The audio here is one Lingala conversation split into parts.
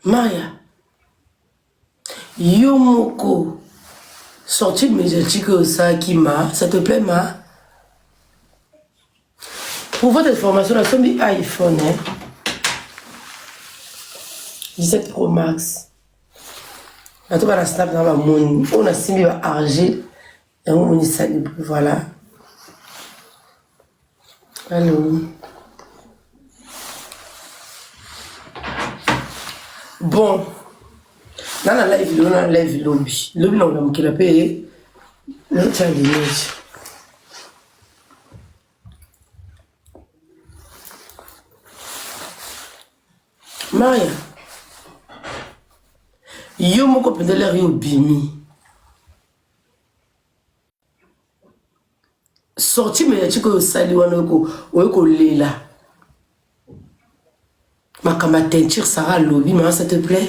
Maria, Yomoko, sortie de médiatique ça qui m'a, ça te plaît, ma? Pour votre information, la somme iPhone, hein? 17 Pro Max. Attends, on a snap dans la monnaie. On a simé argile. Et on a sali. Voilà. Allô. Bon. Dans la live, on a live lobby. Lobby, on a qui l'a payé. Le tien de neige. Maria. Yo moko pendele rio bimi. Sorti médiatique au sali ko lela. Ma kama teinture Sarah lobby, maman, ça te plaît?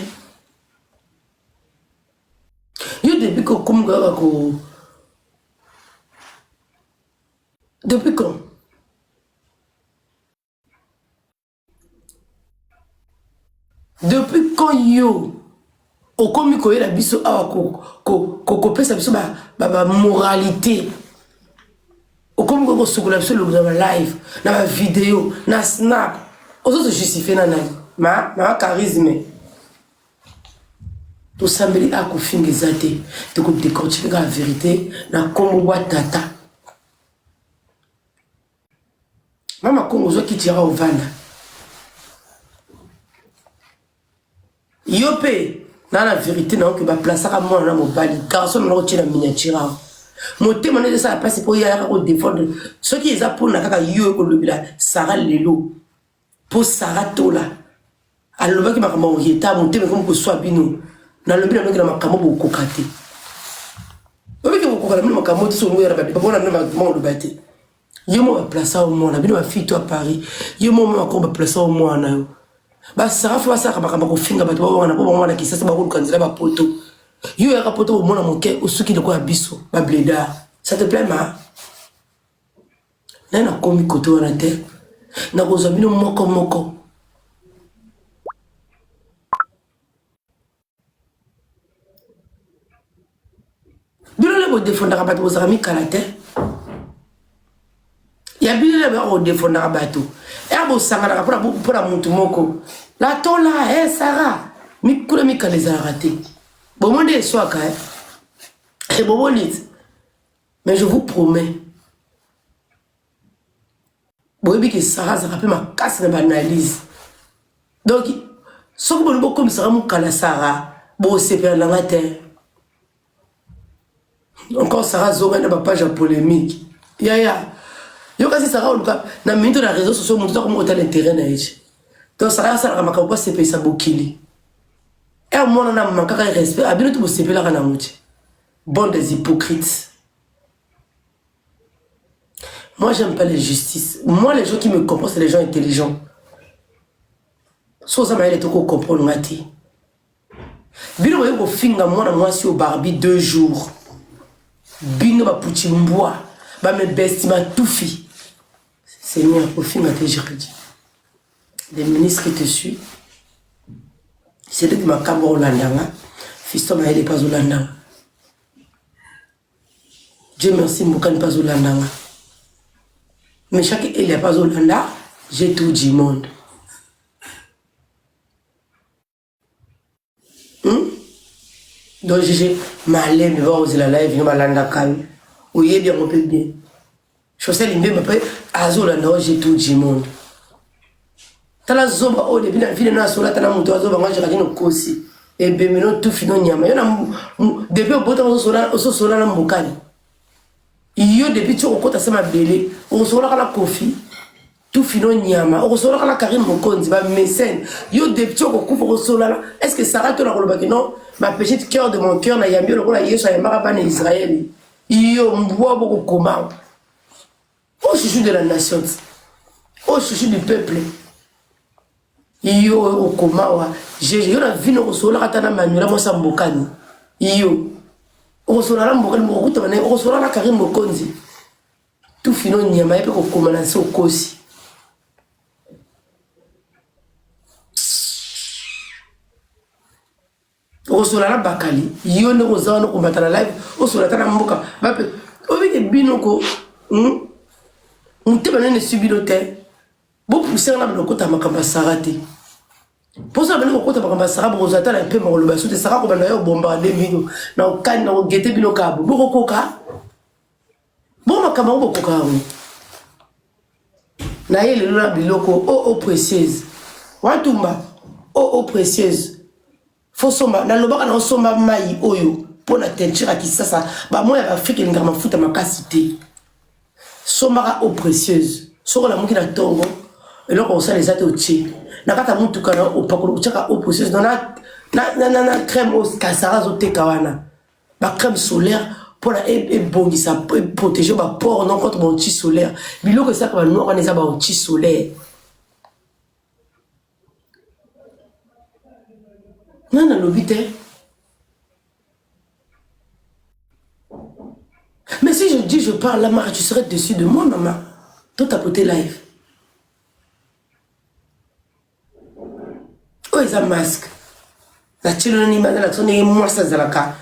Yo depuis que comme ko depuis quand? Depuis quand yo au comme ko la biso awa ko pesa biso ba moralité. Au comme ko sokola biso le dans live, dans la vidéo, na snap. Aux autres justifier na ma charisme. Tout sambeli a ko fingezate, te ko décortiquer la vérité na Congo tata. Mama Congo zo qui tira au vanda. Yopé, dans la vérité, non, que va placer à moi dans mon bali. Garçon, non, tu la miniature. Mon témoin de ça, passe pour y aller au défendre. Ce qui est pour la caca, yo, que le bila, Sarah Lelo. Pour Sarah Tola. Alors, le qui m'a dit, mon témoin comme que soit bino. Dans le bila, m'a dit, beaucoup kokate. Oui, que vous kokate, m'a dit, sur nous, pas bon, on le batté. Yo, moi, placer au monde, la bino, ma fille, toi, à Paris. Yo, moi, encore placer au monde, ba Sarah faut ça kama ko finga bato ba wana ko mwana kisasa ba ko kanzela ba poto yo ya poto au mona moke osuki de ko abiso ba bleda. Ça te plaît, ma? Nana komi koto wana te na ko zabino moko bino le bo defondaka bato bozaka mikala te ya bino le bo defondaka bato e bo sangana pour la muntu moko la tola Sarah mi kula mi kaleza raté bon monde est soit et bon mais je vous promets bon et que Sarah ça rappelle ma casse de analyse donc ce que bon comme Sarah mon kala Sarah bon c'est faire la terre encore Sarah zonga na page polémique ya yo kasi Sarah na minute na réseaux sociaux mon comme autant l'intérêt na ici. Donc ça ça la makabo c'est payé ça bokili et moi on a manqué de respect à bien tout c'est payé la kana muti bande des hypocrites. Moi j'aime pas les justices, moi les gens qui me comprennent c'est les gens intelligents so ça m'a été ko comprendre ngati bino yo ko finga moi si au Barbie 2 jours bino ba puti mboa ba me bestima tout fi Seigneur au finga te jiri. Des ministres qui te suivent. C'est lui qui m'a camé au Landanga. Fiston m'a aidé pas au Landanga. Dieu merci, je ne pas au Landanga. Mais chaque il n'y a pas au Landanga, j'ai tout du monde. Donc j'ai malé, mais va oser la live, je vais Landanga calme. Oui, bien, on peut bien. Je sais l'imbe, mais après, à Zolanda, j'ai tout du monde. Tala zoba o depuis na ville na sola tana muto zoba ngwa jika dino kosi e be meno tout fino nyama yo na depuis o bota o sola na mbokani iyo depuis tu okota sema belé o sola kala kofi tout fino nyama o sola kala Karim Mokonzi ba mécène yo depuis tu okufa o sola est-ce que Sarah to la koloba que non ma petite cœur de mon cœur na yambio lo kola Yesu ayamba ba na Israël iyo mbwa boko koma o chouchou de la nation o chouchou du peuple. Iyo okomawa jeje yo na vino kosola katana manuela mosa mbokani iyo kosola la mbokani mokuta bana kosola la Karim Mokonzi tout fino nyama yepe kokoma na so kosi Osola bakali. Yone ozana ko batala live. Osola tana mboka. Bape. Obi ke binoko. Muteba nene subilote. Bo pousser na biloko ta makamba sarati. Pour ça, on a un Sarah, on a un peu de l'obassu, de Sarah, on a un bombardé, on a un guetté, on a un coca. Bon, ma camarade, on a un coca. Biloko, oh, précieuse. Watumba, oh, précieuse. Faut somba, na loba, na somba maï, oyo, pour la teinture qui ça. Bah, moi, il y a fait qu'il y a un foot à ma cassité. Somba, oh, précieuse. Sur la mouki na tongo, et là, on sait les athées au tché. Nakata mutu kana opakolo chaka oposes dans la crème au kasara zote kawana ba crème solaire pour la bongisa protéger ba pores non contre mon anti solaire biloko ça ka noir on ba anti solaire non lobité mais si je dis je parle la marque tu serais dessus de moi maman toi ta côté live. Oh, ils ont un masque. La chilonne la zone est moi ça zalaka.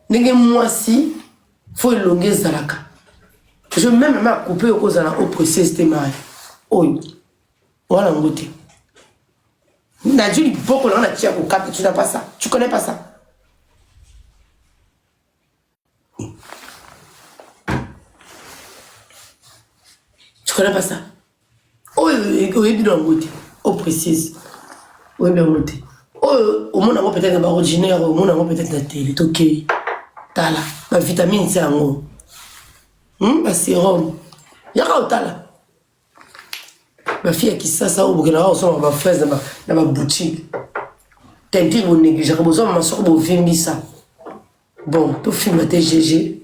N'est moi si faut longuer zalaka. Je même ma couper au cause au procès de mari. Oh, voilà mon côté. N'a dit beaucoup là on a tiré au cap, tu n'as pas ça. Tu connais pas ça. Tu connais pas ça. Oh, il doit goûter. Oh, précise. Oui, bien monté. Oh, au monde, on peut-être originaire, au monde, on peut-être la télé, ok. Tala, la vitamine C en haut. La sérum. Y'a tala. Ma fille qui ça au Burkina Faso, on va faire dans ma boutique. T'as dit, vous négligez, j'ai besoin de ma soeur, vous filmez ça. Bon, tout film a été GG.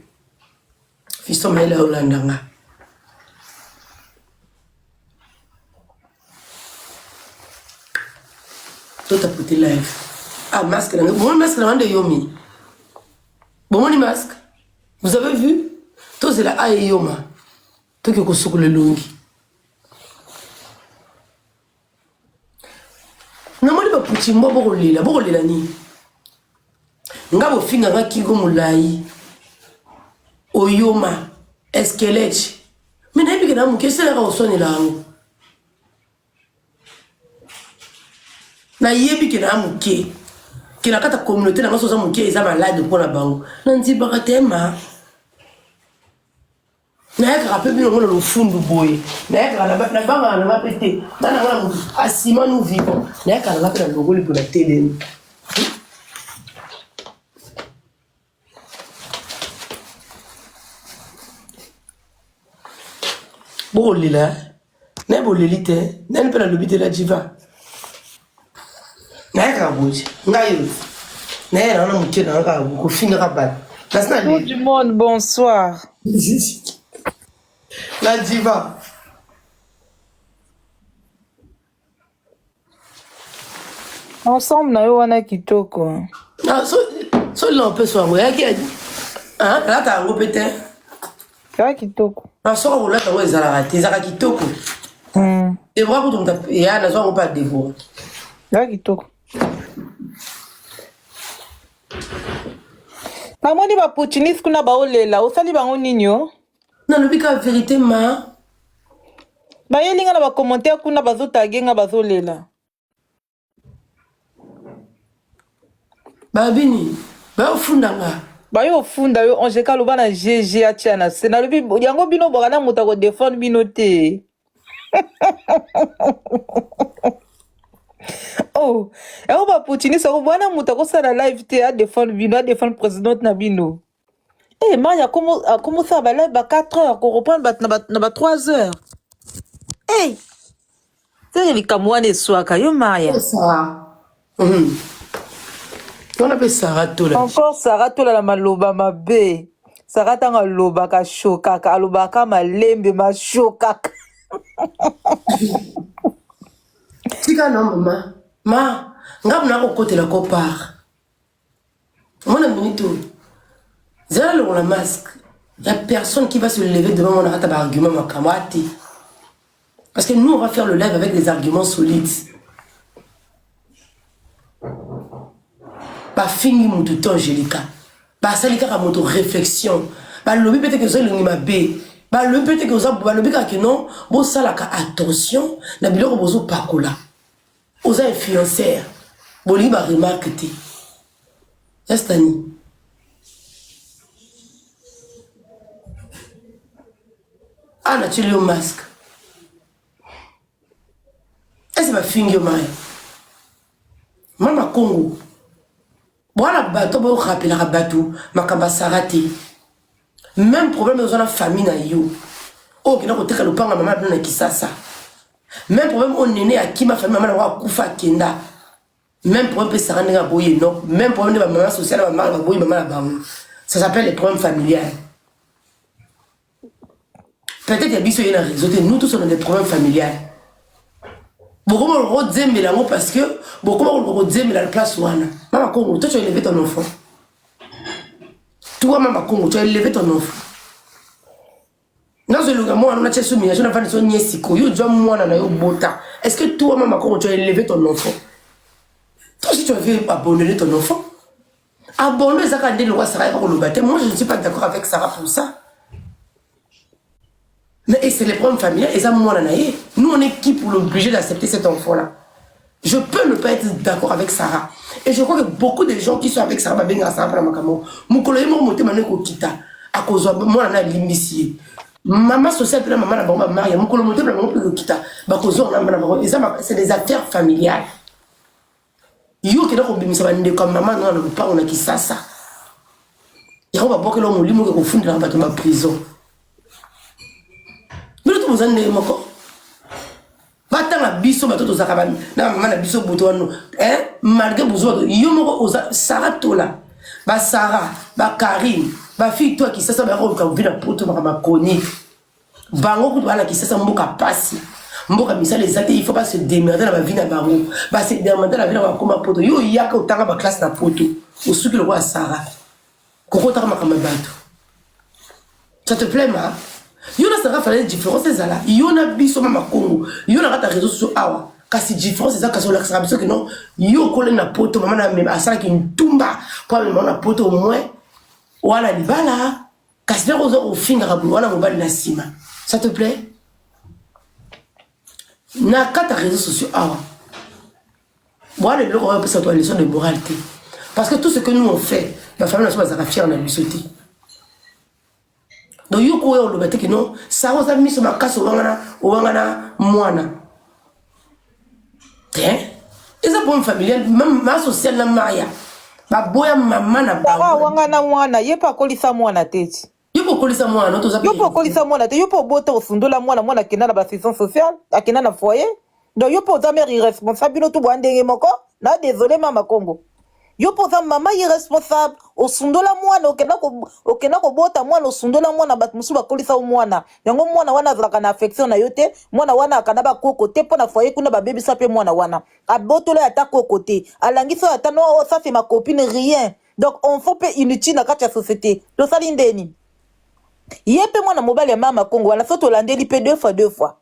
Fils de là, Hollande. Tout a porté live. Ah, masque là. Bon, masque là, on est yomi. Bon, on est masque. Vous avez vu? Tout c'est là, ah, yoma. Tout qui est sur le longi. Non, moi, je ne peux pas pour le là. Pour le là, ni. Nga bo finga nga kigo mulai. Oyoma. Esquelette. Mais n'a pas que n'a qu'est-ce que là, on sonne là. Na yebi ke na muke ke na kata communauté na maso za muke eza malade pour la bango na nzi bakatema na yaka rapé bino ngona lo fundu boye na yaka na banga na mapete na ngona asima nous vivons na yaka na ngona ngoli pour la télé bo lila na bo lilite na pe la lobité la diva. Tout du monde, bonsoir. La diva. Ensemble, na yo wana kitoko. Ah, so l'on peut soigner. Hein? Là, t'as un gros pétain. Kaka kitoko. Ah, so là, t'as un zala raté. Zala kitoko. Et voilà, pour ton y a, n'a pas de dévouement. Kaka kitoko. Namoni ba poutinis kuna ba olela osali bango ninyo na lobi ka vérité ma ba yelinga na ba commentaire kuna bazotagenga bazolela ba bini ba ofundanga ba yo ofunda yo onjeka loba na GG atia na se na lobi yango bino bokana muta ko défendre bino te. Oh, et on va poutiner ça. On va na muta ko sala live te a défendre bino, a défendre présidente na bino. Eh, Maya, comment ça va live à 4 heures, qu'on reprend na 3 heures. Eh, c'est les kamouane soaka, yo Maya. Ça. On appelle Sarah Tola. Encore Sarah Tola la maloba ma bé. Sarah tanga loba ka shoka ka loba ka malembe ma shoka. Tika non maman. Ma, ngam na ko côté la copar. Mon ami tout. Zéro le la masque. Il y a personne qui va se lever devant mon argument ma kamati. Parce que nous on va faire le live avec des arguments solides. bafingi mutu to Angelica basali kaka moto réflexion balobi peut-être que ça le ngimabé balobi peut-être que ça balobi kaka non bo salaka attention na biloko bozo pakola oza influenceur boli ba remarque te estani ana tu le masque est-ce ba fingi o mai mama Congo voilà bateau bo rappeler à bateau makamba sarati même problème dans la famille na yo oh qui n'a pas le panga maman na kisasa même problème on est né à qui ma famille maman wa kufa kenda même problème peut s'arranger à boyer non même problème de maman sociale maman va boyer maman la bango ça s'appelle les problèmes familiaux peut-être qu'il y a biso y a réseau nous tous on a des problèmes familiaux beaucoup on redem mélango parce que beaucoup on redem la place ouana maman Congo toi tu as élevé ton enfant toi maman Congo tu as élevé ton enfant dans le moi on a tché soumis je n'ai pas de son niesiko yo dois moi na yo bota est-ce que toi maman Congo tu as élevé ton enfant toi si tu avais abandonné ton enfant abandonner ça quand le roi Sarah pour le baptême moi je ne suis pas d'accord avec Sarah pour ça. Mais c'est les problèmes familiaux, et ça, moi, nous, on est qui pour l'obliger d'accepter cet enfant-là? Je peux ne pas être d'accord avec Sarah. Et je crois que beaucoup de gens qui sont avec Sarah, ben Sarah, pour la macamo, mon collègue m'a monté maintenant au kita, à cause de moi, on a l'immiscié. Maman sociale, puis la maman, la maman, Maria, mon collègue monté maintenant au kita, à cause de moi, c'est des affaires familiales. Yo, qui est comme maman, non, on pas, on a qui ça. Il y a un peu que l'homme, lui, au fond de la prison. Vous en avez encore. Battant la biso, bateau aux arabes, na maman la biso bouton, hein, malgré besoin de yomo Sarah Tola, ba Sarah, ba Karine, ba fille toi qui ça va quand vient la poto ma chronique. Bango ku bala qui ça mboka passi. Mboka misala les athées, il faut pas se démerder dans la vie na bango. Ba se démerder dans la vie na comme poto. Yo yaka otanga ba classe na poto. Au souki le roi Sarah. Koko tanga makama bato. Ça te plaît ma? Yona Sarah fallait différence c'est là. Yona biso mama Congo. Yona rata réseaux sociaux awa. Kasi différence c'est ça kasi la Sarah biso que non. Yo kole na poto maman na même asala ki ntumba. Kwa maman na poto au moins. Wala libala. Kasi na rozo au finga rabu wala mobali na sima. Ça te plaît? Na kata réseaux sociaux awa. Voilà le logo ça toi leçon de moralité. Parce que tout ce que nous on fait, ma famille na soit fière na bisoté. Donc yo ko yo lobete que non ça vous a mis sur ma casse au wangana moana hein et ça pour une familiale même ma sociale na maria ba boya maman na ba wangana mwana yepa kolisa mwana tete yo po kolisa mwana to za yo po kolisa mwana te yo po bota ofundola mwana kena na assistance sociale akena na foyer donc yo po za mère irresponsable no to bwandenge moko na désolé mama Congo yo poza mama irresponsable osundola mwana okena ko bota mwana osundola mwana bat musu bakolisa mwana yango mwana wana azalaka na affection na yo te mwana wana akana ba koko te pona foyer kuna ba baby sape mwana wana abotola ata koko te alangisa ata no ça c'est ma copine rien donc on faut pas inutile na kati ya société to sali ndeni yepe mwana mobali ya mama Congo wala soto landeli pe deux fois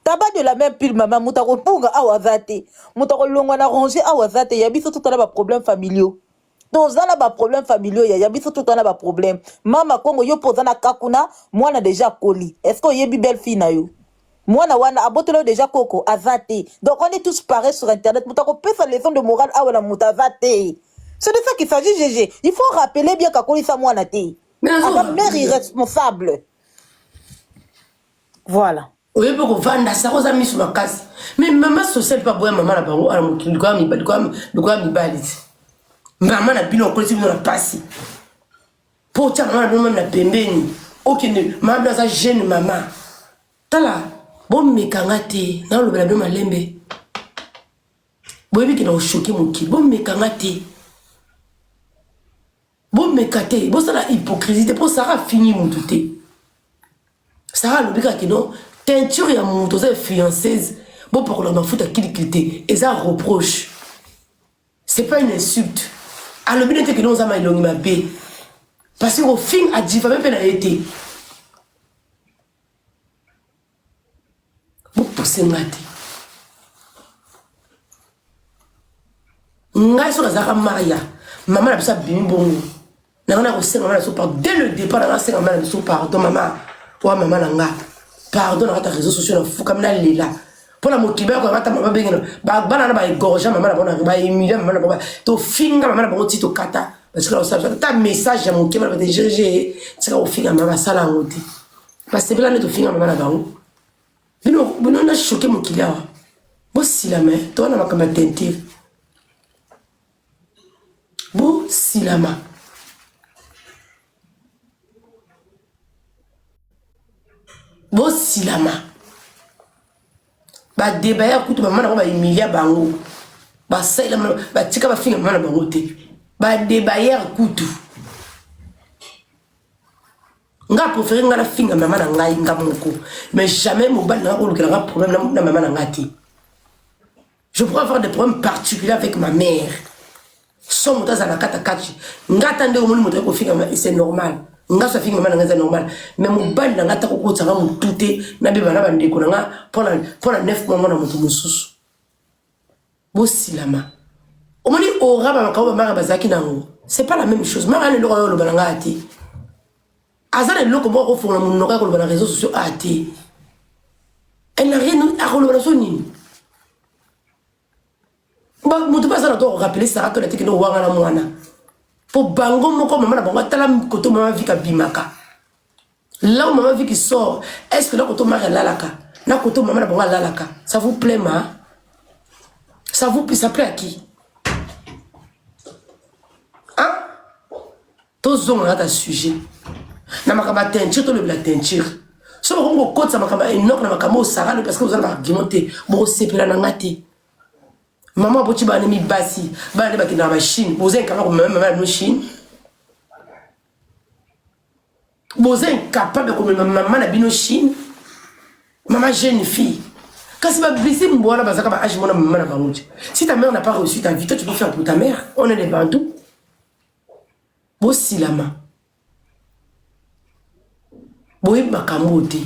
Taba de la même pile maman mutako punga awazate mutako longwa na ranger awazate ya biso tout na ba problème familiaux donc ça na ba problème familiaux ya biso tout na ba problème mama Congo yo poza na kakuna mwana déjà koli est-ce que yebi belle fille na yo mwana wana abotelo déjà koko azate donc on est tous pareils sur internet mutako pesa leçon de morale awala mutazate c'est de ça qu'il s'agit GG il faut rappeler bien kakoli sa mwana te la mère irresponsable voilà. Oui, pour qu'on vende ça, on a mis sur ma casse. Mais maman sociale pas boire maman la bango, alors le quoi mi balise. Maman la bino collé sur la passe. Pour tiens maman même la pembeni. OK, maman dans sa jeune maman. Tala, bon me kangate, na le bela malembe. Boyebi ki na choqué mon ki, bon me kangate. Bon me kate, bon ça la hypocrisie, pour ça fini mon touté. Ça le bika ki non teinture ya mon toza fianceuse bon pour leur foutre à qui et ça reproche c'est pas une insulte à le bien que nous avons longi ma bé parce qu'au fin a dit même pas été bon pour se mater ngai so azaka Maria maman na bisa bimi bongo na ko senga maman so pardon dès le départ na senga maman so pardon maman wa maman na nga pardon na ta réseaux sociaux na fuka mna lela pour la mokiba ko mata maman bengena ba bana na ba gorja maman na bona ba humilier maman na ba to finga maman na ba ti to kata parce que là ça ta message ya mokiba ba te GG tsaka o finga maman sala ngoti parce que bila ne to finga maman na ba bino na choquer mokilia bo silama to na makamba tentir bo silama bo silama ba debaya kutu ba mana ba emilia bango ba saila ba tika ba finga mana bango te ba debaya kutu nga préféré nga la finga mama na ngai nga moko mais jamais mo bal na ko le grand problème na mama na ngati. Je pourrais avoir des problèmes particuliers avec ma mère. Sans monter à la katakachi. Ngata nde omoni moto ko finga c'est normal. Nga so finga mama na c'est normal. Mais mo bal na ngata ko tsanga mo touté na beba na bande ko nga pour la 9 mois na moto mususu. Bo silama. Omoni ora ba ka ba mara bazaki nango. C'est pas la même chose. Mara ne lo lo balanga ati. Azana le loko bo fo na mo noka ko ba na réseaux sociaux ati. Elle n'a rien à relever sur ni. Ba mutu pas ça doit rappeler ça que la techno wanga na mwana. Pour bango moko maman na bango tala koto maman vika bimaka. Là où maman vit qui sort, est-ce que là koto mara lalaka? Na koto maman na bango lalaka. Ça vous plaît ma? Ça vous plaît, ça plaît à qui? Hein? Tous ont un sujet. Na makaba teinture to le la teinture. So ko ko ça makaba enoch na makamo sara parce que vous allez argumenter. Bo sepela na ngati. Maman boti ba nemi basi, ba ne ba kina ba Chine. Vous êtes capable même maman no Chine. Vous êtes capable comme maman na bino Chine. Maman jeune fille. Quand c'est pas blessé mbola bazaka ba âge mona maman na bangoji. Si ta mère n'a pas reçu ta vie, toi tu peux faire pour ta mère. On est des bandous. Bo silama. Boy makambote.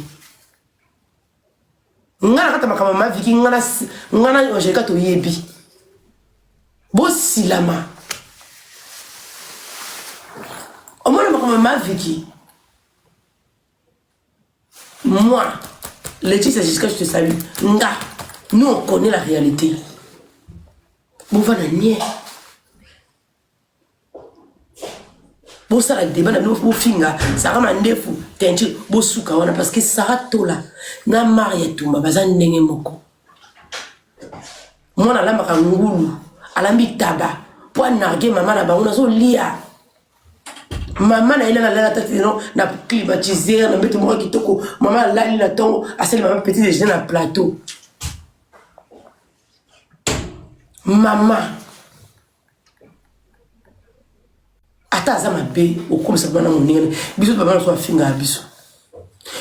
Ngana kata makamama viki ngana ojeka to yebi. Bo silama. Omona makamama viki. Moi, Laetitia Jessica, je te salue. Nga, nous on connaît la réalité. Bon voilà nier. Bon ça la débat na bo finga, ça rama ndefu, tentu bo suka wana parce que Sarah tola na Maria tumba bazan ndenge moko. Mwana la makangulu, alambi taba, po narge mama na bango na zo lia. Maman na ila la tati non na climatiser na beto mo kitoko, maman la ila tongo, aseli maman petit déjeuner na plateau. Maman ata za mabe okomisa bana monene biso baba na so finga biso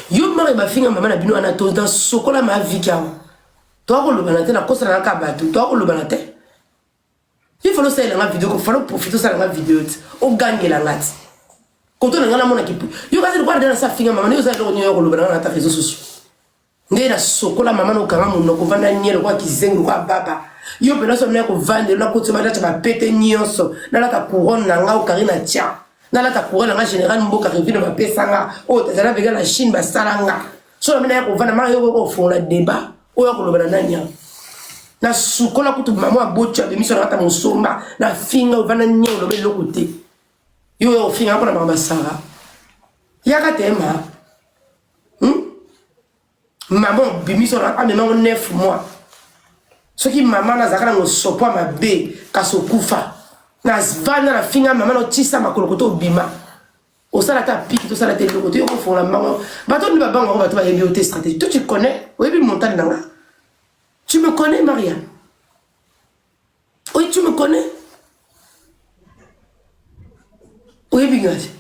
yo mari ba finga mama na bino ana to dans sokola ma vie kia to ko lo banate na kosa na ka bato to ko lo banate il faut le faire la vidéo ko faut profiter ça la vidéo o gagner la ngati ko to na ngana mona kipu yo kasi ko dana sa finga mama yo za lo nyo ko lo banana ta réseaux sociaux nde na sokola mama no kanga muno ko vanda nyelo kwa kizengu kwa baba yo pena so mena ko vande la ko tsema ta ba pete nyonso na la ta couronne na nga o karina tia na la ta couronne nga général mboka revino ba pesanga o ta zala vega la Chine ba salanga so mena ko vanda ma yo ko fon la débat o ya ko lo bana nya na sukola kutu mama abocha be miso na ta mosomba na finga o vanda nyelo be lokote yo finga ko na ba sara ya ka tema maman bimiso na a même 9 mois. Ce qui maman na zakana ngo sopa mabe kaso kufa. Na zvana na finga maman no tisa makolokoto bima. O sala ta pique to sala te lokoto yo ko fon la maman. Bato ni baba ngo bato ba yebi stratégie. Toi tu connais, oui bi montagne nanga. Tu me connais Maria? Oui, tu me connais? Oui bi ngati.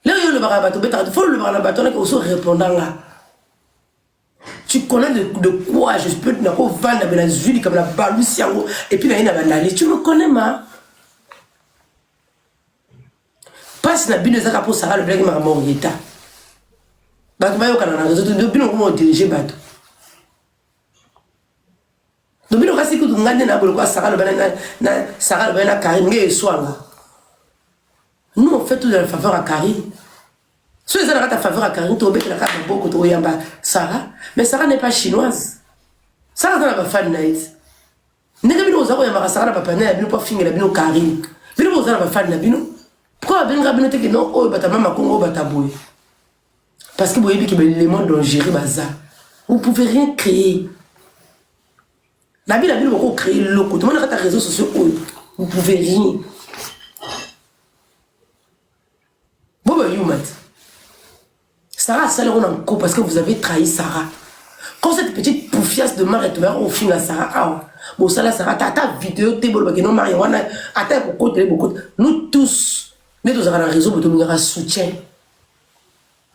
Là yo le barabato beta faut le barabato na ko so répondant là. Tu connais de quoi je peux te vendre la huile comme la balousiango et puis la banale. Tu me connais ma? Passe na bino zaka pour Sarah le blague ma morita. Bato bayo kana na réseau de bino comment diriger bato. Donc, il reste que tu as Sarah le Karine, et soit. Nous, on fait tout de la faveur à Karine. Si vous avez ta faveur à Karine, tu as la carte beaucoup de Sarah. Mais Sarah n'est pas chinoise. Sarah n'est pas fan naïs. N'est pas nous avons Sarah n'a pas né, elle n'a pas fini la bino Karine. Vous avez pas fan la bino. Pourquoi vous avez dit que non, oh, bata mama Congo, bata boy. Parce que vous voyez que les mondes dont gérer bazar. Vous ne pouvez rien créer. La ville, vous créer le loco. Tout le monde a des réseaux sociaux. Vous ne pouvez rien. Bon, ben, you, Matt. Sarah, ça leur en coup parce que vous avez trahi Sarah. Quand cette petite poufiasse de Marie est au film à Sarah, bon, ça là, Sarah, ta vidéo, t'es bon, non, Marie, on a atteint beaucoup. Nous tous, nous avons un réseau pour nous soutien.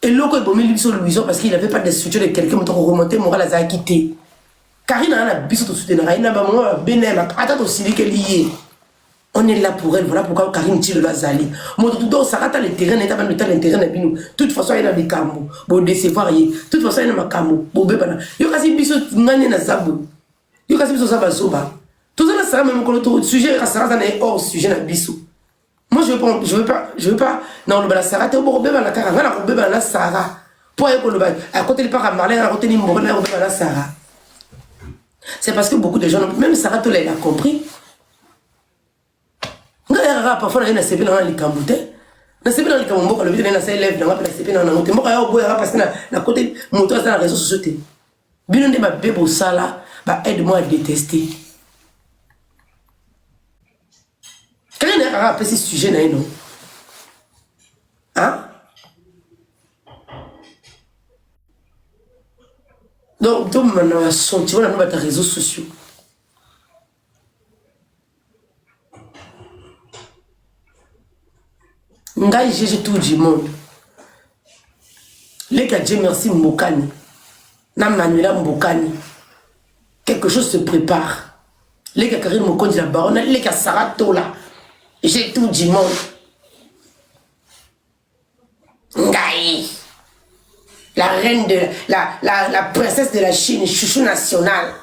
Et l'autre, il a mis sur Louison parce qu'il n'avait pas de soutien de quelqu'un qui a remonté, moral a quitté. Karine a un bisou de soutien. Il a un bénin, attends aussi qu'elle y est. On est là pour elle, voilà pourquoi Karine tire la Zali. Moi, tout le Sarah, le terrain, n'est pas le terrain, de toute façon, il y a des camos. Bon, décevoir, de toute façon, il y a des camos. Bon, bébé, il y a quasi bisou, n'année na zabou. Il y a quasi bisou, ça va soba. Tout ça, ça même quand le sujet, Sarah, c'est hors sujet, na bisou. Moi, je veux pas, non, le Sarah, tu es au bébé, la caravane, la bébé, la Sarah. Pour aller à côté de par Marlène, à côté de Morel, la bébé, la Sarah. C'est parce que beaucoup de gens, même Sarah, tout l'a compris. Parfois, on a CP dans les camboutins. On a CP dans les camboutins, le vidéo, on a CP dans les CP dans les camboutins. On a CP parce que la côté moto, c'est la réseau société. Bien, on a bébé pour ça là, aide-moi à détester. Quelqu'un a rappelé ce sujet là, non? Hein? Donc, on a senti, on a des réseaux sociaux. Ngai j'ai tout du monde. Les gars, Dieu merci Mbokani. Nam Manuela Mbokani. Quelque chose se prépare. Les gars, Karine Mokondi la baronne. Les gars, Sarah Tola. J'ai tout du monde. Ngai. La reine de la princesse de la Chine, chouchou national.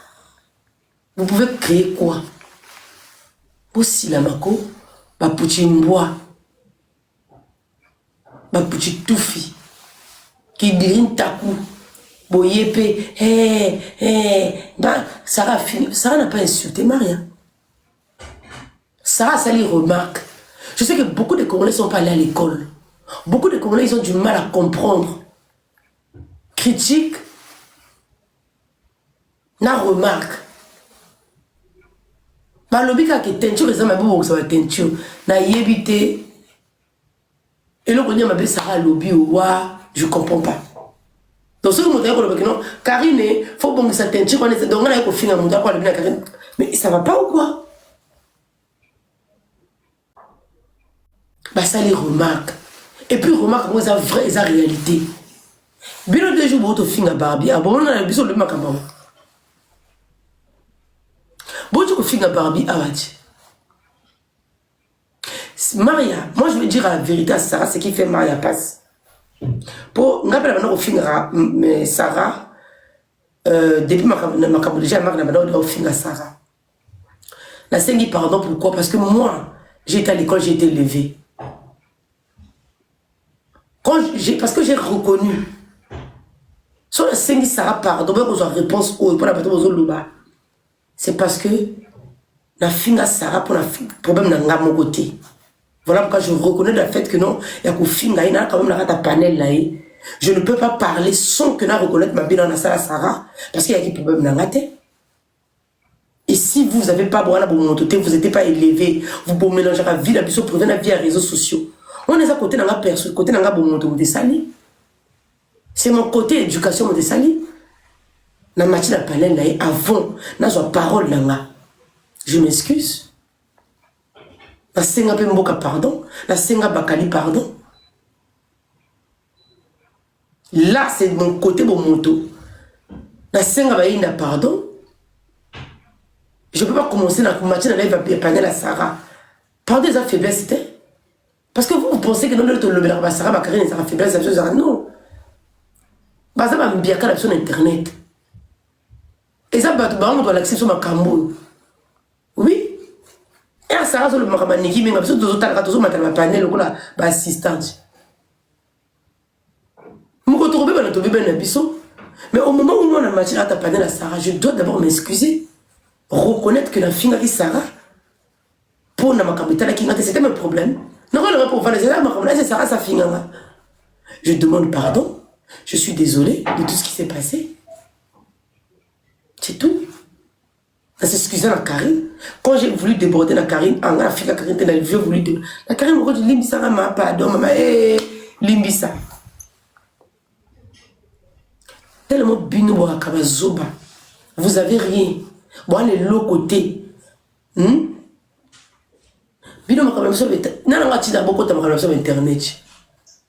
Vous pouvez créer quoi? Aussi la mako, ba Poutimbois. Ma petite toufi qui dirine takou boyepe Sarah fini. Sarah n'a pas insulté Maria. Sarah, ça les remarque. Je sais que beaucoup de Congolais ne sont pas allés à l'école. Beaucoup de Congolais, ils ont du mal à comprendre. Critique n'a remarque. Ma lobby qui est teinture, les hommes ont ça va teinture. Na yébité. Et là, on dit que Sarah lobby ou je ne comprends pas. Donc, ce que je veux dire, Karine, il faut que ça teinture. Donc, on a un film à Karine. Mais ça ne va pas ou quoi? Bah, ça les remarque. Et puis, remarque comment ça vraie et ça réalité. Bien le 2 jours, vous avez film à Barbie. Ah bon, on a besoin de marque à Barbie. Bon, tu as film à Barbie. Ah, Maria, moi je vais dire la vérité à Sarah, ce qui fait Maria passe. Pour nous rappeler maintenant au film Sarah, depuis ma déjà maintenant au film à Sarah. La scène pardon pourquoi? Parce que moi, j'ai été à l'école, j'ai été élevée. Parce que j'ai reconnu. Sur la scène Sarah pardon, mais qu'on réponse pour la bataille c'est parce que la fille à Sarah pour le problème dans mon côté. Voilà pourquoi je reconnais le fait que non, il y a quand même la panel là. Je ne peux pas parler sans que je reconnaisse ma vie dans la salle à Sarah parce qu'il y a des problèmes dans la tête. Et si vous n'avez pas bon vous n'êtes pas élevé, vous pouvez mélanger la vie, la vie sur la vie à réseaux sociaux. On est à côté dans la personne, côté dans la bon de sali. C'est mon côté éducation de sali. Dans la matière de panel là, avant, dans la parole là, je m'excuse. La senga Pemboka pardon, la senga Bakali pardon. Là c'est mon côté bon moto. La senga Baïna pardon. Je ne peux pas commencer dans la matière de la panel à Sarah. Pardon des faiblesses c'était. Parce que vous pensez que nous le Sarah Bakarine ça faiblesse non. Baza ba mbiaka la sur internet. Et ça, on doit l'accepter sur ma cambo. Oui. Et ça, sur le macamaniki, mais parce que tous les panel, on a assistante. Je me retrouve dans le biseau. Mais au moment où on a matière à ta panel à Sarah, je dois d'abord m'excuser. Reconnaître que la fille a Sarah. Pour na makabitala qui c'était mon problème. Non, on pour faire c'est Sarah sa fille. Je demande pardon. Je suis désolé de tout ce qui s'est passé. C'est tout. En s'excusant à Karine. Quand j'ai voulu déborder la Karine, en la fille Karine était dans le vieux voulu déborder. La Karine m'a dit Limbisa ma pardon maman Limbisa. Tellement bino borakaba zoba. Vous avez rien. Bon les l'autre côté. Bino makaba sur internet. Nana ngati da beaucoup ta makaba sur internet.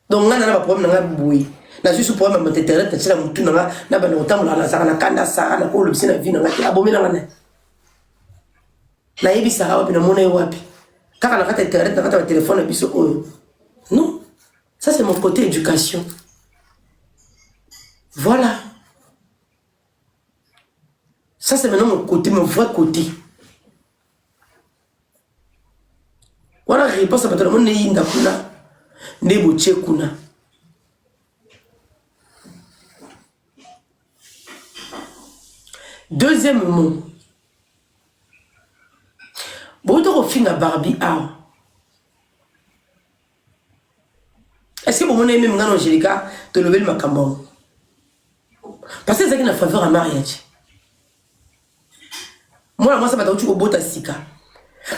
Donc ngana na problème na boui. Na juste problème na internet na tila mutu na na ba na tamu na saka na kanda saka na ko lobisi na vie na ngati abomela ngana. Na yebi saka wapi na mona wapi. Kaka na kata internet na kata téléphone na biso oyo. Non. Ça c'est mon côté éducation. Voilà. Ça, c'est maintenant mon côté, mon vrai côté. Voilà la réponse à tout le monde. Deuxième mot. Bon, film à Barbie. Est-ce que vous avez aimé Angélica de lever le macambon? Parce que c'est une faveur à mariage. Moi, ça m'a donné au bout de Sika.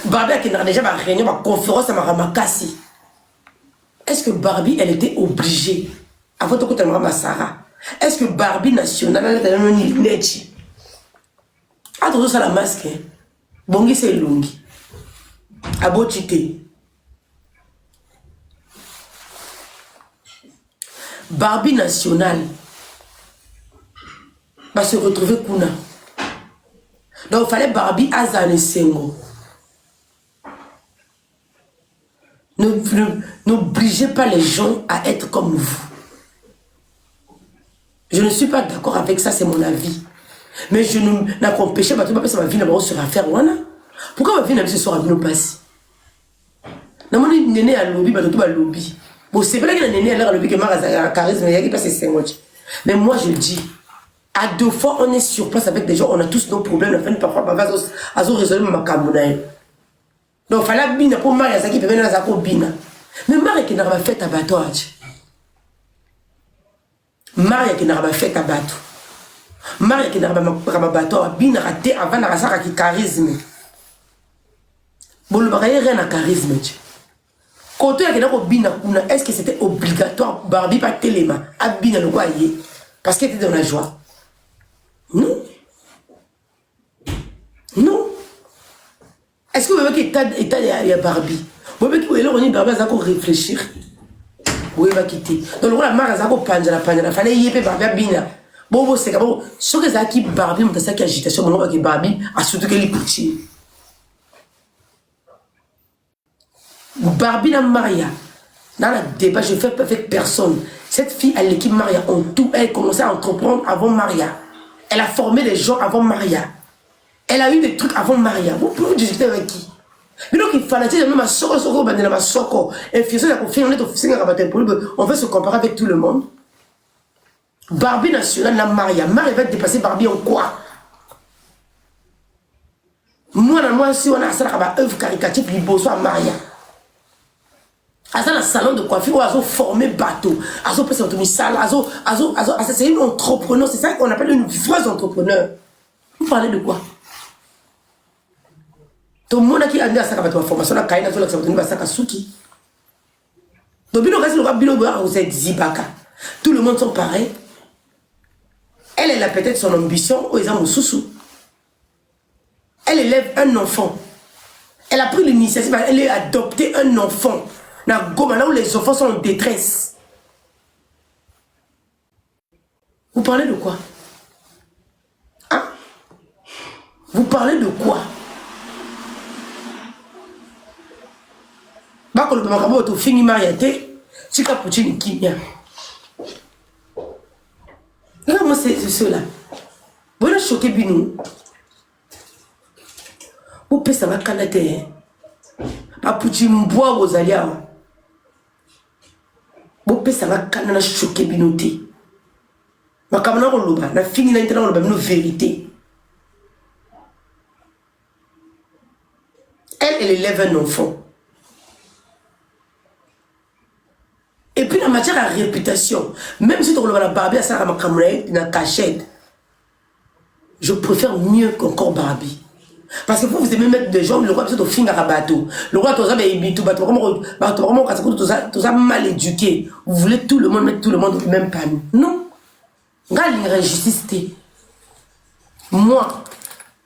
Barbie qui n'a déjà ma réunion, ma conférence à ma cassi. Est-ce que Barbie, elle était obligée, avant de côté de Sarah, est-ce que Barbie nationale, elle était dans une nechi? Attends, ça la masque. Bongi, c'est lungi. Abotite. Barbie nationale va se retrouver Kuna. Donc il fallait Barbie Azane Sengo. N'obligez pas les gens à être comme vous. Je ne suis pas d'accord avec ça, c'est mon avis. Mais je n'empêche pas que ma vie n'a pas sur affaire. Pourquoi ma vie n'a pas sur affaire? Non, je suis à lobby, lobby. Bon, c'est vrai que je suis à lobby, que je charisme, il y a c'est mais moi je dis. À deux fois, on est sur place avec des gens, on a tous nos problèmes, on fait parfois, on va résoudre ma camonaille. Donc, il fallait bien pour Maria, ça qui peut venir à sa copine. Mais Maria qui n'a pas fait à bateau. Maria qui n'a pas fait à bateau. Maria qui n'a pas fait à bateau, bien raté avant de faire un charisme. Bon, le mariage rien à charisme. Quand il y a un est-ce que c'était obligatoire, Barbie, pas téléma, à bien le voyer, parce qu'elle était dans la joie? Non. Non. Est-ce que vous voyez qu'il y a Barbie? Vous voyez qu'il y a Barbie, elle va réfléchir. Vous va quitter. Donc, la mère, elle va prendre la panne. Il fallait y avoir Barbie. Bon, c'est comme ça. Ce que qui Barbie, on a ça qui agitation. On a qui Barbie, a surtout qu'elle est petite. Barbie, la Maria. Dans le débat, je fais avec personne. Cette fille, à l'équipe Maria, en tout, elle commençait à entreprendre avant Maria. Elle a formé les gens avant Maria. Elle a eu des trucs avant Maria. Vous pouvez discuter avec qui? Mais donc, il fallait dire, même ma soko, ma soko, on veut se comparer avec tout le monde. Barbie nationale, la Maria. Maria va dépasser Barbie en quoi? Moi, si on a ça, on œuvre caricative, il bosse à Maria. Dans le salon de coiffure, ils ont formé bateau. Ils ont fait c'est une entrepreneur, c'est ça qu'on appelle une vraie entrepreneur. Vous parlez de quoi? Tout le monde qui a dit à ça, formation, la caïna, la souki. Donc, tout le monde sont pareils. Elle a peut-être son ambition, ou ils ont sous. Elle élève un enfant. Elle a pris l'initiative, elle a adopté un enfant. Là où les enfants sont en détresse. Vous parlez de quoi? Hein? Vous parlez de quoi? Bah, quand le maman a fini marié, c'est qu'à Poutine qui vient. Là, moi, c'est cela. Voilà choqué bino. Vous pouvez savoir quand la terre. Pas pour boire aux alliés. Vous pouvez savoir quand la choqué binoté. Ma camarade Roloba, la fini l'intérieur de la vérité. Elle élève un enfant. Et puis, en matière à réputation, même si tu as la Barbie à Sarah Makamre, dans la cachette, je préfère mieux qu'encore Barbie. Parce que vous aimez mettre des gens, le roi, c'est au fin à bateau. Le roi, tout ça, tout mal éduqué. Vous voulez tout le monde mettre tout le monde au même panier. Non. Regarde l'injustice. Moi,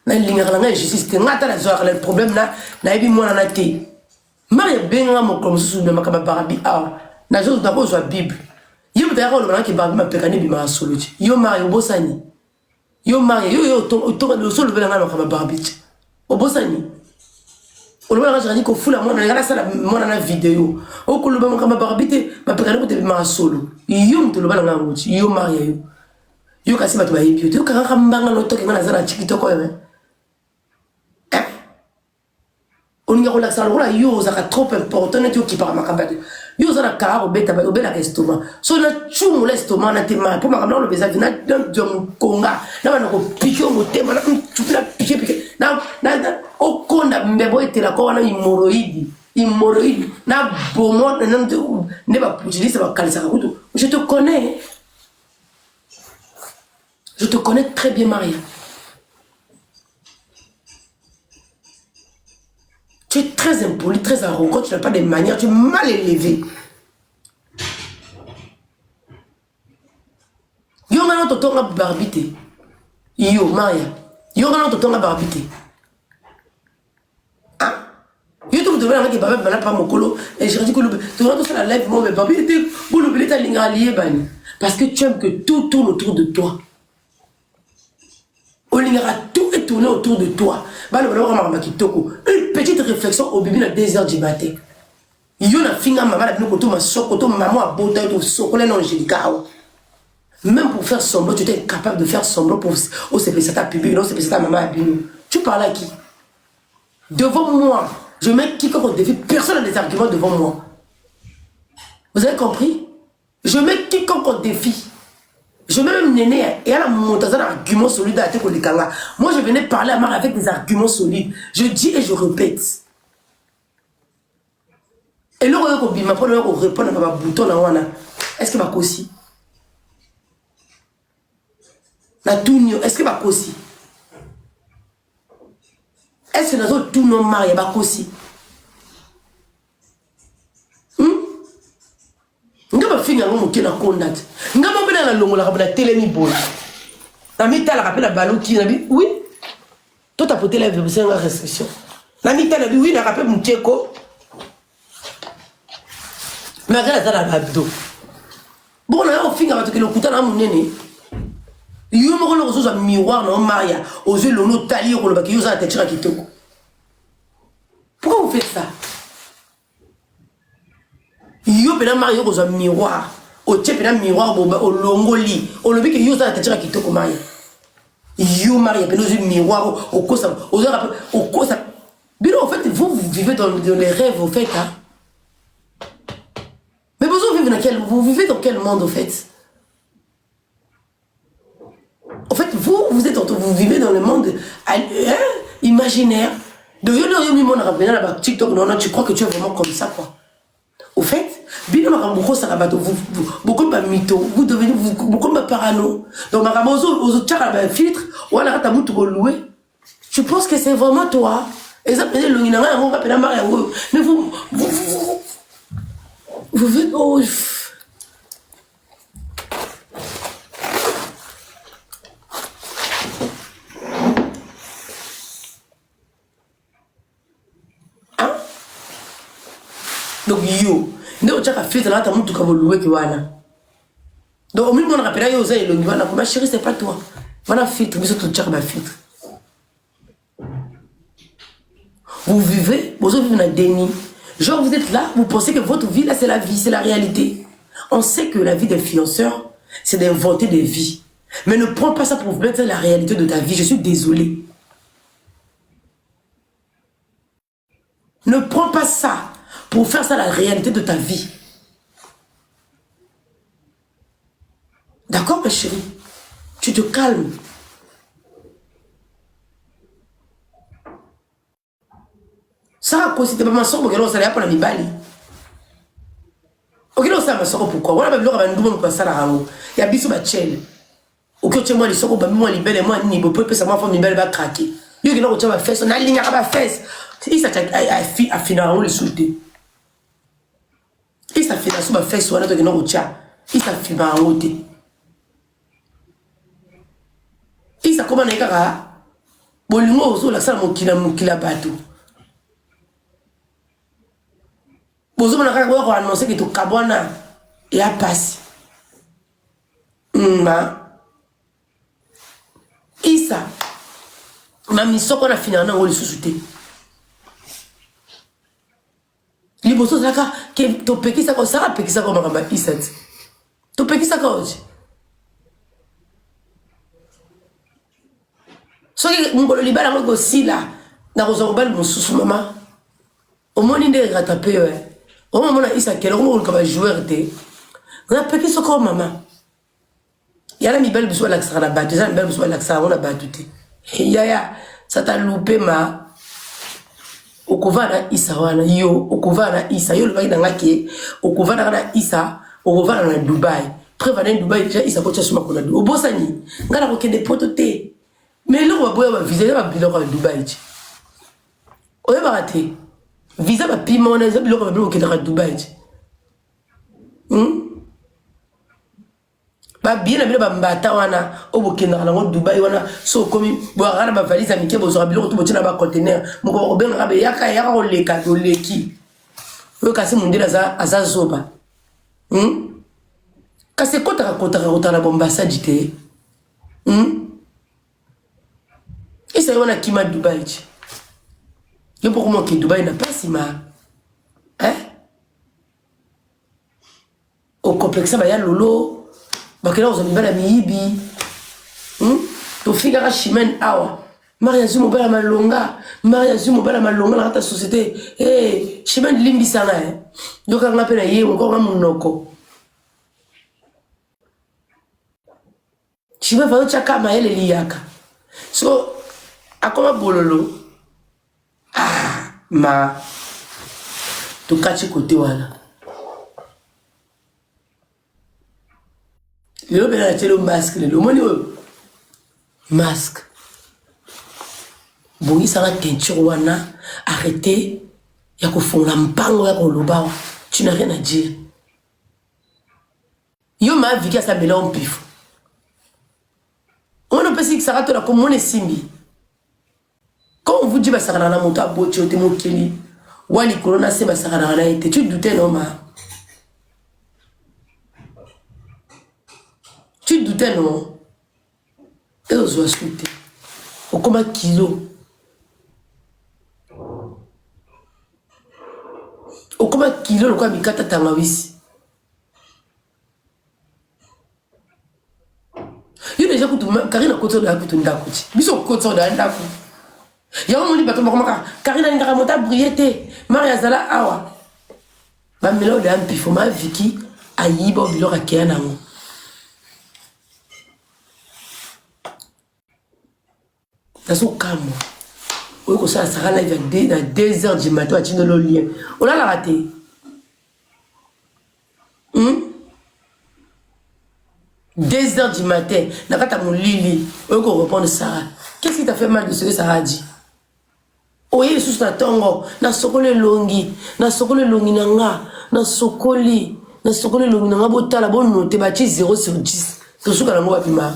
l'injustice. Le problème là, moi, la été. Marie Benga, mon comme sous le Makaba Barbie, na chose d'abord soit Bible. Yo me verra le moment qui Barbie m'a pécané bima solo. Yo Marie Obosani. Yo Marie, yo le sol le Benga Makaba Barbie. Obosani. On le voit, j'ai dit qu'on fout la monnaie, regarde ça, la vidéo. Au coup, le Makaba Barbie, m'a pécané pour te bima solo. Yo me te le voit dans la route. Yo Marie. Yo kasi batu ba yebi. Yo kaka mbanga no toke ngana zara TikTok ko yeme. On y a relaxé là yo ça trop important et qui par makabade yo ça la car obeta ba obela estomac so na chumu l'estomac na tema pour makabla le visage na dans konga na ba ko piquer au tema na tu la piquer na o konda mbebo etela ko na hémorroïde na bomo na ne ba putilisa ba kalisa kutu je te connais très bien Maria. Tu es très impoli, très arrogant, tu n'as pas de manières, tu es mal élevé. Yo ngana totonga barbité. Yo Maria. Yo ngana totonga barbité. Ah. Yo tout devant avec baba bana pas mokolo et je dis que tu vas tout la live moi mais barbité pour le billet linga lié bani parce que tu aimes que tout tourne autour de toi. Tout est tourné autour de toi. Une petite réflexion au bébé à 2h du matin. Il y a une fille à maman, maman a beau même pour faire semblant, tu es capable de faire semblant pour c'est ta public, non, c'est ta maman. Tu parles à qui? Devant moi. Je mets quiconque au défi. Personne n'a des arguments devant moi. Vous avez compris? Je mets quiconque au défi. Je mets même Néné et elle a monté un argument solide à la Kanga. Moi, je venais parler à Marie avec des arguments solides. Je dis et je répète. Et là, on répond à ma bouton. Est-ce que ma cossi? La tournure, est-ce que ma cossi? Est-ce que nous avons tout nos mariés, ma cossi? Nga ba finga ngo moke na kondat nga ba bena na longo la kabla telemi boy na mita la rappela baluki na bi oui toi ta poté la version la restriction na mita la bi oui na rappel muteko mais regarde ça la babdo bon na o finga ba to ke lokuta na munene yo mo ko lo zo miroir na maria ozo lo no tali ko lo ba ki yo za te tira kitoko. Pourquoi vous faites ça? Yo pena Mario ko un miroir o tche pena miroir au longoli o lobi ke yo za ta tira kitoko Mario yo Mario pena un miroir au kosa au kosa bien en fait vous vivez dans les rêves vous faites hein. Mais vous vivez dans quel monde en fait? En fait vous vivez dans le monde imaginaire de yo no yo mi mona rapena na TikTok non tu crois que tu es vraiment comme ça quoi. Au fait, vous devenez beaucoup de parano. Donc, filtre, ou alors je pense que c'est vraiment toi. Mais vous faites. Oh, hein? Donc, yo. Donc, au milieu, on rappelle, ma chérie, c'est pas toi. Voilà, filtre, mais filtre. Vous vivez, vous vivez dans un déni. Genre, vous êtes là, vous pensez que votre vie, là, c'est la vie, c'est la réalité. On sait que la vie d'influenceur, c'est d'inventer des vies. Mais ne prends pas ça pour mettre la réalité de ta vie. Je suis désolé. Ne prends pas ça pour faire ça la réalité de ta vie. D'accord, ma chérie? Tu te calmes. Ça a cause, c'était pas ma soeur, mais ça n'a pas la mibali. Ok, non, ça ma soeur, pourquoi? On a même l'heure, on va ça la rango. Il y a bisou ma chelle. Ok, tu moi les soeurs, moi les belles, moi ni beau, peut ça m'a fait mibali va craquer. Yo qui n'a pas ma fesse, on a ligne à ma fesse. Il s'est à finir on le souté. Il s'est fait la sous ma fesse, on a qui n'a pas il s'est fait ma route. Il s'est comment n'eka bolingo ozo la sala mokila bateau. Bozo na kaka ko annoncer que to kabwana ya passe. Isa mami soko na fina na ngoli susute. Liboso saka ke to pekisa ko saka pekisa ko makamba isa. To pekisa ko oje. Soki ngolo libala ngo sila na ko bal mususu mama. Au moins ni de rattraper au moment où Isa quel rôle comme joueur était. On a pekisa ko mama. Yala mi belle besoin l'accent la battu, ça mi belle besoin l'accent on a battu. Yaya ça t'a loupé ma okovana Isa wana yo okovana Isa yo le bail dans ngaki okovana na Isa okovana na Dubaï. Prévana Dubaï déjà Isa ko tshuma ko na o bosani ngala ko kende potote. Mais là, on va viser la bilan à Dubaï. On va rater. Visa ma piment, on a un bilan à Dubaï. Ba bien la bilan mbata wana au Burkina Faso Dubaï wana so comme boire na ba valise amike bozora bilan to botina ba conteneur moko obenga rabe yaka o leka to leki. Yo kasi mundela za azazoba. Kasi kota na bombasa dite. Et ça y est, qui m'a Dubaï. Il y a beaucoup de gens qui Dubaï n'a pas si mal. Hein? Au complexe, il y a Lolo. Il y a un peu de Miibi. Tu fais un chimène awa. Maria Zumo bala malonga. Maria Zumo bala malonga dans ta société. Eh, chimène limbi sana. Donc, on a appelé yé, encore un monoko. Chimène va chaka maele liyaka. So, akoma bololo ma to kachi kote wana le bela telo masque le moni masque bongi sala teinture wana arrêtez ya kofonga mpango ya koloba tu n'as rien à dire yo ma vie ka sa bela on pif on ne peut pas dire que ça rate la comme on est simbi. Quand on vous dit que ça va monter à Botio, tu es Kelly, ou à l'Icorona, c'est ça va été. Tu doutais, non, ma? Tu doutais, non? Et on se scruter. Au comme un kilo. Au comme un kilo, le quoi, Mikata Tamawis. Il y a déjà Karina Koto de la Kutunda Kuti. Biso Koto de la Ndaku. Il y a un moment où Karina Ngaramota Briete, Maria Zala Awa. Ma mélodie de Ampifoma Vicky, Aïba Bilor Akeanamo. Dans son calme. Oui, comme ça, ça va live à 2h du matin à Tino Lolien. On a la raté. 2h du matin, n'a mon Lili, on va répondre Sarah. Qu'est-ce qui t'a fait mal de ce que Sarah a dit? Oye sous na tongo, na sokole longi nanga, na sokole longi nanga bota la bonne note bati 0 sur 10. To suka na ngoba pima.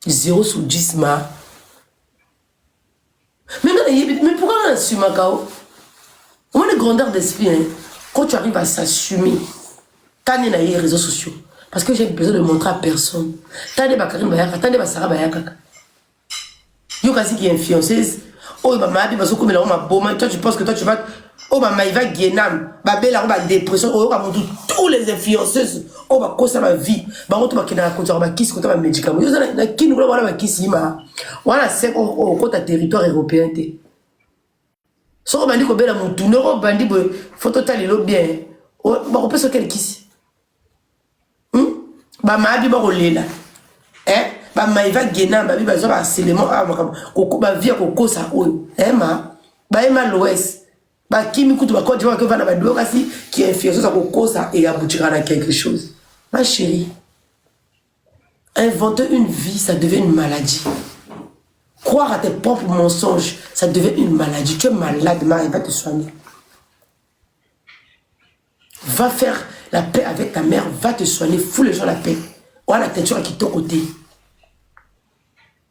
0 sur 10 ma. Mais pourquoi on assume Makao? On a une grandeur d'esprit, hein. Quand tu arrives à s'assumer, quand il y a les réseaux sociaux, parce que j'ai besoin de montrer à personne. T'as des Bakarine Bayaka, t'as des Basara Bayaka. Yo kasi qui est influenceuse, Oh, maman, il va se couper là, maman, toi, tu penses que toi, tu vas. Oh, maman, il va guénam. Babel, là, on va dépression. Oh, on va montrer tous les influenceuses. On va causer ma vie. Bah, on va quitter la côte, on va quitter la médicament. On va quitter nous, on va quitter ma. On va c'est au côté territoire européen. Si on va dire que mon tourneur, on va dire que faut totalement le bien. On peut se quel kiss. Bah, ma vie, on va là. Hein? Bah, ma il va gagner, bah, il va avoir un élément, bah, vie à coco, ça, oui. Hein, ma? Bah, il m'a l'ouest. Bah, qui m'écoute, bah, quand tu vois que va dans ma douleur, qui est infirmière, ça, coco, ça, et aboutira à quelque chose. Ma chérie, inventer une vie, ça devient une maladie. Croire à tes propres mensonges, ça devient une maladie. Tu es malade, ma, il va te soigner. Va faire la paix avec ta mère, va te soigner, fous les gens la paix. Ou la teinture qui est ton côté.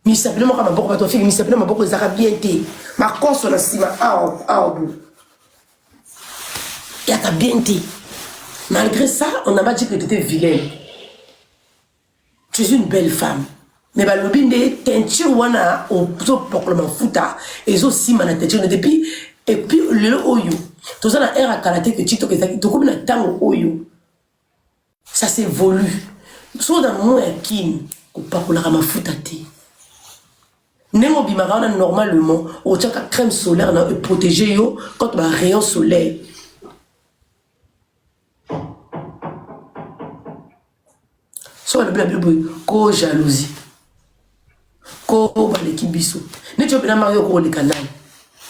Mais simplement, ma boque, ma fille, mais simplement, ma boque, les arabes bien été. Ma cause, on a si ma au bout. Et elle t'a bien été. Malgré ça, on n'a pas dit que tu étais vilaine. Tu es une belle femme. Mais bah, le bin de teinture, on a, au pour le fouta, et aussi, ma teinture, depuis, et puis, le oyo. Tout ça, on a un à karaté que tu t'as dit, tout comme le temps au oyo. Ça s'évolue. Soit dans mon équine, ou pas pour la ramafuta. Némo bimara normalement au tient qu'à crème solaire na protéger yo contre les rayons solaire. Soit le blablabla ko jalousie. Ko ba l'équipe biso. Ne tu bien marié ko le canal.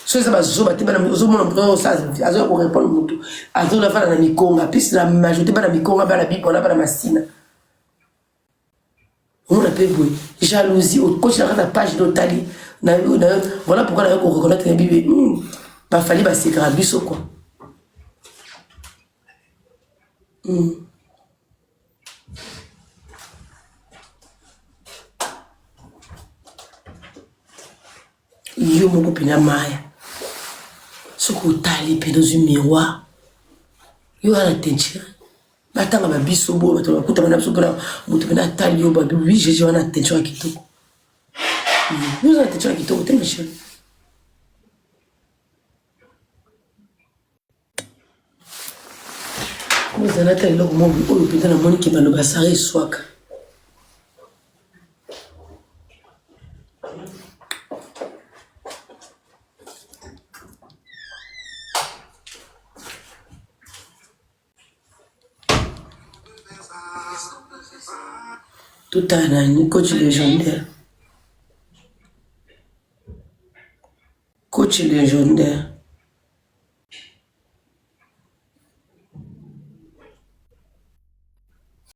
So ça ba zo ba te ba na zo mon ça azo ko répondre mutu. Azo la fa na mikonga puis la majorité ba na mikonga ba la bible on a ba na masina. On appelle jalousie au coach dans la page d'Otali. Voilà pourquoi on reconnaît que Bible bah fallait bah c'est grave quoi. Yo mon copine Maya. Ce que Otali peut dans un miroir. Yo a la teinture. Batanga ba biso bo bato kuta bana biso bana mutu bana Tali yo ba oui j'ai on a teinture kitoko. Nous avons été qui t'ont monsieur. Vous avez été là au moment où le la monnaie qui va le bassarer soit. Tout un coach légendaire. Coach légendaire.